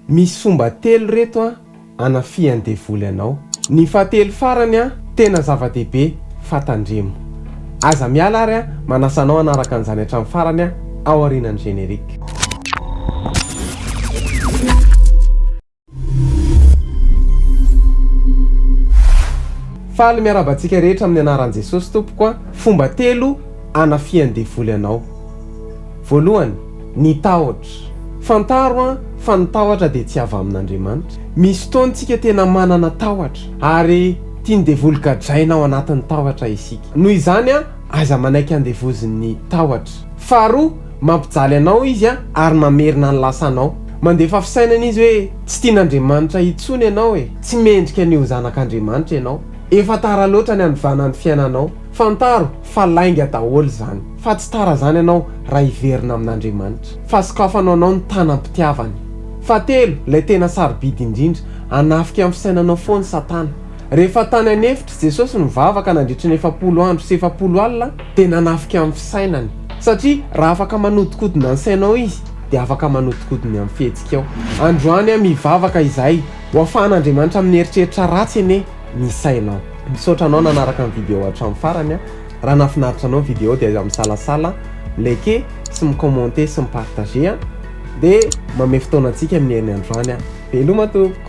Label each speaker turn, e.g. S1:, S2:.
S1: misy fomba telo reto a hanafian'ny Devoly Anao. Ny fahatelo farany a tena zavadehibe fa tandremo. Aza miala ary a Manasa anao hanaraka an'izany hatramin'ny farany a ao aorian'ny générique. Faly miarabantsika rehetra amin'ny anaran'i Jesosy tompoko a. Fomba telo hanafian'ny Devoly Anao. Voalohany, ny tahotra. Fantaro a fa ny tahotra dia tsy avy amin'Andriamanitra. Misy fotoantsika tena manana tahotra ary tiany devoly gadraina ao anatin'ny tahotra isika. Noho izany a aza manaiky andevozin'ny tahotra. Faharoa, mampijaly anao izy a ary mamerina ny lasanao. Mandefa fisainana izy hoe tsy tian'Andriamanitra intsony ianao tsy mendrika an'io zanak'Andriamanitra ianao. Efa tara loatra ny andovanan'ny fiainanao. Fantaro fa lainga daholo zany. Fa tsy tara zany ianao raha hiverina amin'Andriamanitra. Fa sokafanao anao ny tanam-pitiavany. Fahatelo, ilay tena sarobidy indrindra, hanafika amin'ny fisainanao foana Satana. Rehefa tany anefitra Jesosy nivavaka nandritra ny 700 andro sy 700 alina dia nanafika amin'ny fisainany. Satria raha afaka manodikodina ny sainao izy dia afaka manodikodina amin'ny fihetsika ao. Androany a mivavaka izay ho afahan'Andriamanitra amin'ny eritreritra ratsy ene ny sainao. Misaotra anao nanaraka ny video hatramin'ny farany a. Raha nafinaritra anao video dia aza misalasala, like sy micommente sy mipartager dia mamay fotoana antsika amin'ny herinandroany a. Veloma tompoko.